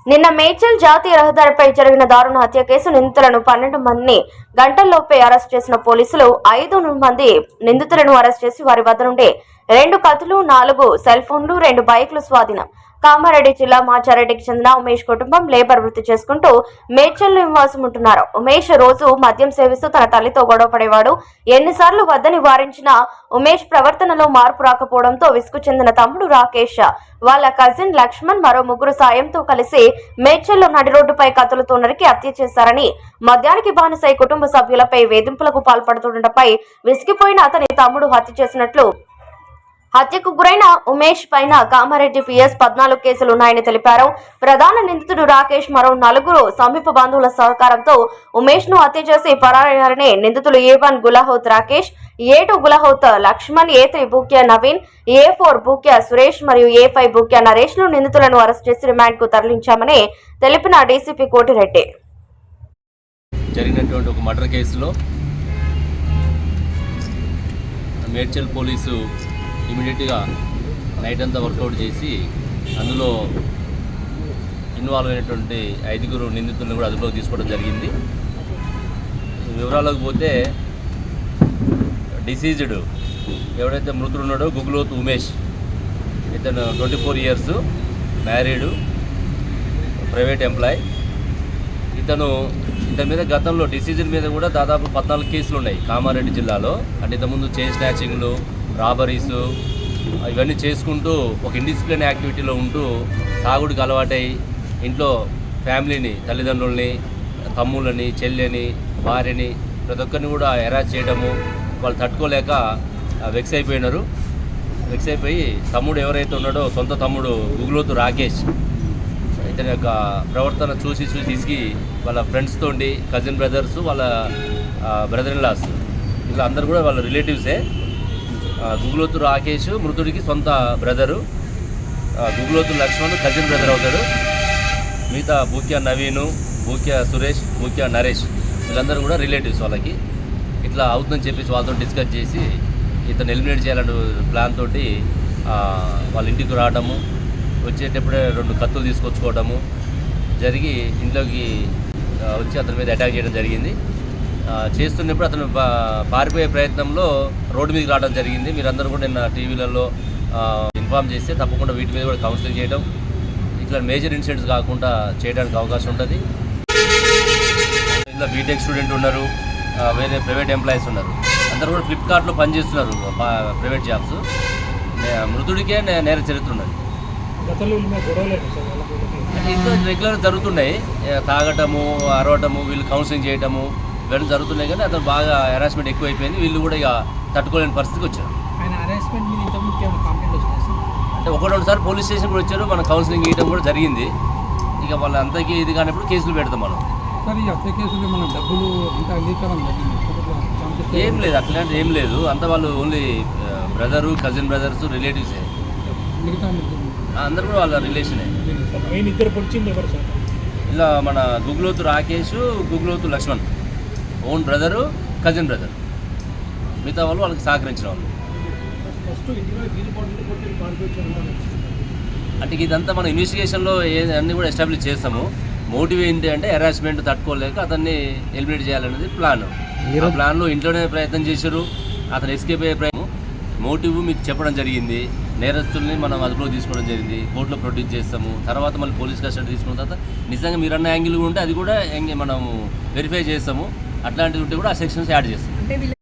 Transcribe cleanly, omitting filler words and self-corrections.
నిన్న మేడ్చల్ జాతీయ రహదారిపై జరిగిన దారుణ హత్య కేసు నిందితులను 12 మందిని గంటల్లోపే అరెస్ట్ చేసిన పోలీసులు 5 మంది నిందితులను అరెస్ట్ చేసి వారి వద్ద నుండి 2 కత్తులు, 4 సెల్ ఫోన్లు, 2 బైకులు స్వాధీనం. కామారెడ్డి జిల్లా మాచారెడ్డికి చెందిన ఉమేష్ కుటుంబం లేబర్ వృత్తి చేసుకుంటూ మేడ్చల్లో నివాసం ఉంటున్నారు. ఉమేష్ రోజు మద్యం సేవిస్తూ తన తల్లితో గొడవ పడేవాడు. ఎన్నిసార్లు వద్దని వారించిన ఉమేష్ ప్రవర్తనలో మార్పు రాకపోవడంతో విసుగు చెందిన తమ్ముడు రాకేష్ వాళ్ళ కజిన్ లక్ష్మణ్ మరో 3 సాయంతో కలిసి మేడ్చల్లో నడి రోడ్డుపై కత్తులతో నరికి హత్య చేశారని, మద్యానికి బానిసై కుటుంబ సభ్యులపై వేధింపులకు పాల్పడుతుండటంపై విసిగిపోయిన అతని తమ్ముడు హత్య చేసినట్లు హత్యకు గురైన ఉమేష్ పైన కామారెడ్డి పిఎస్ 14 కేసులు ఉన్నాయని తెలిపారు. ప్రధాన నిందితుడు రాకేష్ మరో 4 సమీప బంధువుల సహకారంతో ఉమేష్ ను హత్య చేసి పరారయ్యారని నిందితులు A1 గులహౌత్ Rakesh, A2 గులహౌత్ Laxman, A3 Bhukya Naveen, A4 Bhukya Suresh మరియు A5 బూక్యా నరేష్ ను నిందితులను అరెస్ట్ చేసి రిమాండ్ కు తరలించామని తెలిపిన డీసీపీ కోటిరెడ్డి. జరిగినటువంటి ఒక మర్డర్ కేసులో మేడ్చల్ పోలీసు ఇమీడియట్గా నైట్ అంతా వర్కౌట్ చేసి అందులో ఇన్వాల్వ్ అయినటువంటి 5 నిందితులను కూడా అదుపులోకి తీసుకోవడం జరిగింది. వివరాలకు పోతే డిసీజ్డ్ ఎవరైతే మృతుడు ఉన్నాడో గుగ్లోత్ ఉమేష్, ఇతను 24 ఇయర్స్, మ్యారీడు, ప్రైవేట్ ఎంప్లాయ్. ఇతని మీద గతంలో డిసీజన్ మీద కూడా దాదాపు 14 కేసులు ఉన్నాయి కామారెడ్డి జిల్లాలో. అంటే ఇంతకుముందు చైన్ స్నాచింగ్లు, రాబరీసు ఇవన్నీ చేసుకుంటూ ఒక ఇండిసిప్లిన్ యాక్టివిటీలో ఉంటూ తాగుడికి అలవాటై ఇంట్లో ఫ్యామిలీని, తల్లిదండ్రుల్ని, తమ్ముళ్ళని, చెల్లెని, భార్యని ప్రతి ఒక్కరిని కూడా హెరాస్ చేయడము, వాళ్ళు తట్టుకోలేక వెక్స్ అయిపోయినారు. వెక్స్ అయిపోయి తమ్ముడు ఎవరైతే ఉన్నాడో సొంత తమ్ముడు గుగ్లోతు రాకేష్, ఇతని యొక్క ప్రవర్తన చూసి ఇసిగి వాళ్ళ ఫ్రెండ్స్ తోటి, కజిన్ బ్రదర్స్, వాళ్ళ బ్రదర్ ఇన్ లాస్, ఇలా అందరు కూడా వాళ్ళ రిలేటివ్సే. గుగ్లోతు రాకేష్ మృతుడికి సొంత brother, Guguloth Laxman cousin brother అవుతాడు. మిగతా బూక్యా నవీను, బూక్యా సురేష్, బూక్యా నరేష్ వీళ్ళందరూ కూడా రిలేటివ్స్. వాళ్ళకి ఇట్లా అవుతుందని చెప్పేసి వాళ్ళతో డిస్కస్ చేసి ఇతను ఎలిమినేట్ చేయాలని ప్లాన్ తోటి వాళ్ళ ఇంటికి రావడము, వచ్చేటప్పుడే 2 కత్తులు తీసుకొచ్చుకోవడము జరిగి ఇంట్లోకి వచ్చి అతని మీద అటాక్ చేయడం జరిగింది. చేస్తున్నప్పుడు అతను పారిపోయే ప్రయత్నంలో రోడ్డు మీదకి రావడం జరిగింది. మీరందరూ కూడా నిన్న టీవీలలో ఇన్ఫామ్ చేస్తే తప్పకుండా వీటి మీద కూడా కౌన్సిలింగ్ చేయడం, ఇట్లా మేజర్ ఇన్సిడెంట్స్ కాకుండా చేయడానికి అవకాశం ఉంటుంది. ఇలా బీటెక్ స్టూడెంట్ ఉన్నారు, వేరే ప్రైవేట్ ఎంప్లాయీస్ ఉన్నారు, అందరూ కూడా ఫ్లిప్కార్ట్లో పనిచేస్తున్నారు ప్రైవేట్ జాబ్స్. మృతుడికే నేర చరిత్ర ఉన్నది. అంటే ఇంట్లో రెగ్యులర్ జరుగుతున్నాయి, తాగటము, అరవటము, వీళ్ళు కౌన్సిలింగ్ చేయటము ఇవన్నీ జరుగుతున్నాయి. కానీ అతను బాగా హెరాస్మెంట్ ఎక్కువైపోయింది. వీళ్ళు కూడా ఇక తట్టుకోలేని పరిస్థితికి వచ్చారు. అంటే 1-2 సార్లు పోలీస్ స్టేషన్ కూడా వచ్చారు, మనం కౌన్సిలింగ్ ఇవ్వడం కూడా జరిగింది. ఇక వాళ్ళ అంతకీ ఇది కానప్పుడు కేసులు పెడతాం మనం. ఏం లేదు, అట్లాంటి ఏం లేదు. అంత వాళ్ళు ఓన్లీ బ్రదరు, కజిన్ బ్రదర్స్, రిలేటివ్సే. అందరూ కూడా వాళ్ళ రిలేషనే. ఇలా మన Guglothu Rakesh, Guglothu Laxman own brother, cousin brother, మిగతా వాళ్ళు వాళ్ళకి సహకరించిన వాళ్ళు. అంటే ఇదంతా మన ఇన్వెస్టిగేషన్లో అన్నీ కూడా ఎస్టాబ్లిష్ చేస్తాము. మోటివ్ ఏంటి అంటే హెరాస్మెంట్ తట్టుకోలేక అతన్ని ఎలిమినేట్ చేయాలనేది ప్లాన్. ఆ ప్లాన్లో ఇంట్లోనే ప్రయత్నం చేశారు, అతను ఎస్కేప్ అయ్యే ప్రయత్నం. మోటివ్ మీకు చెప్పడం జరిగింది. నేరస్తుల్ని మనం అదుపులో తీసుకోవడం జరిగింది, కోర్టులో ప్రొడ్యూస్ చేస్తాము. తర్వాత మళ్ళీ పోలీస్ కస్టడీ తీసుకున్న తర్వాత నిజంగా మీరు అన్న యాంగిల్ ఉంటే అది కూడా మనం వెరిఫై చేస్తాము. అట్లాంటివి ఉంటే కూడా ఆ సెక్షన్స్ యాడ్ చేస్తాం.